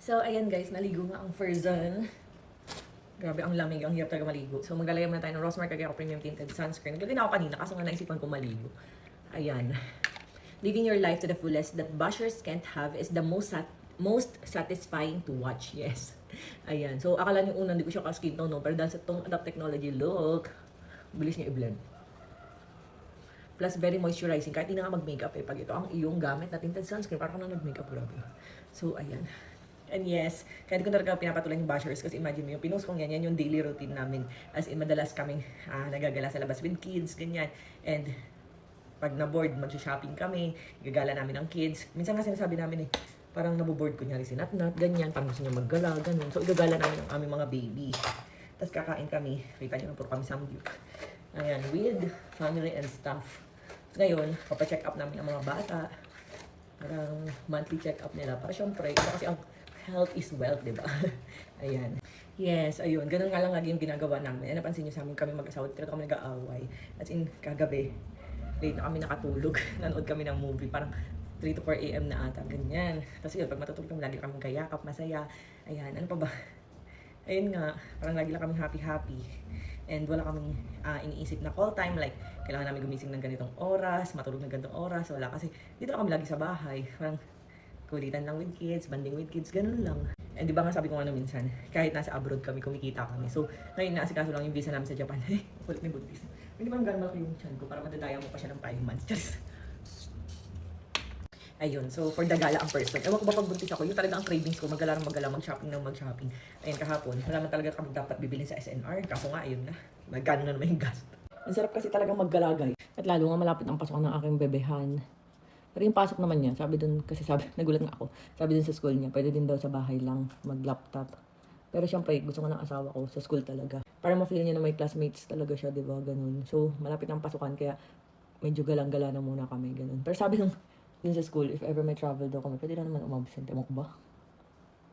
So, ayan guys, naligo nga ang Furzon. Grabe, ang lamig. Ang hirap talaga maligo. So, maglalagay muna tayo ng Rosmar Cagayan Premium Tinted Sunscreen. Naglagay na ako kanina, kaso nga naisipan ko maligo. Ayan. Living your life to the fullest that bashers can't have is the most satisfying to watch. Yes. Ayan. So, akala niyo unang hindi ko siya ka-skin tone, no? Pero dahil sa tong Adapt Technology, look. Bilis niya i-blend. Plus, very moisturizing. Kahit hindi na nga mag-makeup eh. Pag ito ang iyong gamit na tinted sunscreen, parang ka na nag-makeup. Grabe. So, ayan. And yes, kaya di ko talaga pinapatulan yung bashers kasi imagine mo yung pinost kong yan yung daily routine namin. As in, madalas kaming nagagala sa labas with kids, ganyan. And pag na-board, mag-shopping kami, gagala namin ang kids. Minsan nga sinasabi namin parang naboboard ko niya rin si Natnat, ganyan, parang gusto niya maggala, ganyan. So, igagala namin ang aming mga baby. Tapos kakain kami, kita niyo na puro kami samgyup. Ayan, with family and stuff. So, ngayon, papacheck up namin ang mga bata. Parang monthly check up nila. Para syempre, kasi ang health is wealth, di ba? Ayan. Yes, ayun. Ganun nga lang lagi yung ginagawa namin. And napansin nyo sa amin, kami mag-asawa, dito kami nag-aaway. As in, kagabi, late na kami nakatulog. Nanood kami ng movie. Parang 3 to 4 a.m. na ata. Ganyan. Tapos yun, pag matutulog kami, lagi kami kayakap, masaya. Ayan, ano pa ba? Ayun nga, parang lagi lang kami happy-happy. And wala kaming iniisip na call time. Like, kailangan namin gumising ng ganitong oras, matulog ng ganitong oras. Wala kasi, dito lang kami lagi sa bahay. Parang, kulitan lang with kids, banding with kids, ganun lang. And di ba nga sabi ko nga minsan, kahit nasa abroad kami, kumikita kami. So, ngayon naasikaso lang yung visa namin sa Japan. Kulit ni buntis. Hindi ba gano'n malaki yung chan ko para madadaya mo pa siya ng 5 months. Just... Ayun, so for the gala ang person. Ewan ko ba pag buntis ako, yun talaga ang cravings ko, mag-shopping ng mag-shopping. Ayun, kahapon, wala man talaga kami dapat bibilin sa SNR. Kaso nga, ayun na, magkano na naman yung gas. Ang sarap kasi talagang maggalagay. At lalo nga malapit ang pasukan ng aking bebehan. Pero yung pasok naman niya, sabi dun, kasi nagulat nga ako, sabi dun sa school niya, pwede din daw sa bahay lang mag-laptop. Pero syempre, gusto ko ng asawa ko sa school talaga. Para ma-feel niya na may classmates talaga siya, di ba, ganun. So, malapit ang pasukan, kaya medyo galang-gala na muna kami, ganun. Pero sabi nung, dun sa school, if ever may travel daw kami, pwede na naman umabsent. Ewan ko ba?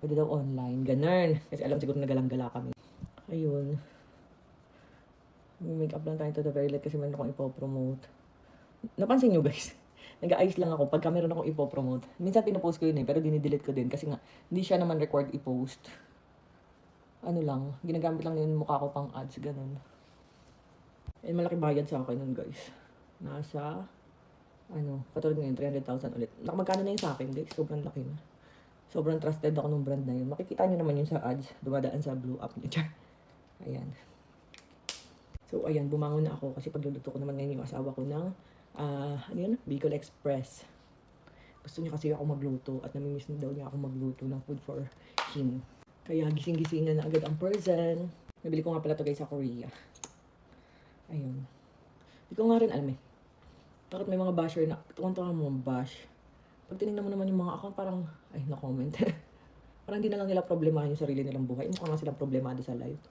Pwede daw online, ganun. Kasi alam siguro na galang-gala kami. Ayun. May make up lang tayo to the very late kasi meron akong ipopromote. Napansin nyo guys? Nag-aayos lang ako pagka meron akong ipopromote. Minsan pinopost ko yun pero dinidelete ko din kasi nga hindi siya naman required i-post. Ano lang, ginagamit lang yung mukha ko pang ads, ganun. Eh, malaki bayad sa akin nun guys. Nasa, katulad ngayon, 300,000 ulit. Magkano na yun sa akin guys? Sobrang laki na. Sobrang trusted ako ng brand na yun. Makikita nyo naman yun sa ads. Dumadaan sa blue app niya. Ayan. So, ayan, bumangon na ako kasi pagluluto ko naman ngayon yung asawa ko ng Bicol Express. Gusto niya kasi ako magluto at namimiss na daw niya ako magluto ng food for him. Kaya gising-gisingan na agad ang person. Nabili ko nga pala to guys sa Korea. Ayun. Hindi ko nga rin alam bakit may mga basher na tuwang-tuwang mo bash. Pag tinignan mo naman yung mga account parang, na-comment. Parang hindi na lang nila problemahin yung sarili nilang buhay. Mukha nga silang problemado sa life.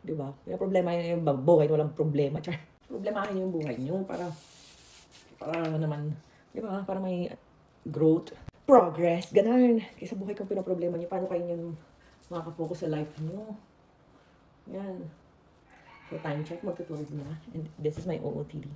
Diba? Kaya problema yun yung buhay, walang problema. Problemahin yung buhay nyo para naman, diba? Para may growth, progress, ganun. Kaysa buhay kung pinaproblema nyo, paano kayo nyo makaka-focus sa life nyo? Yan. So time check, magtutulog na. And this is my OOTD.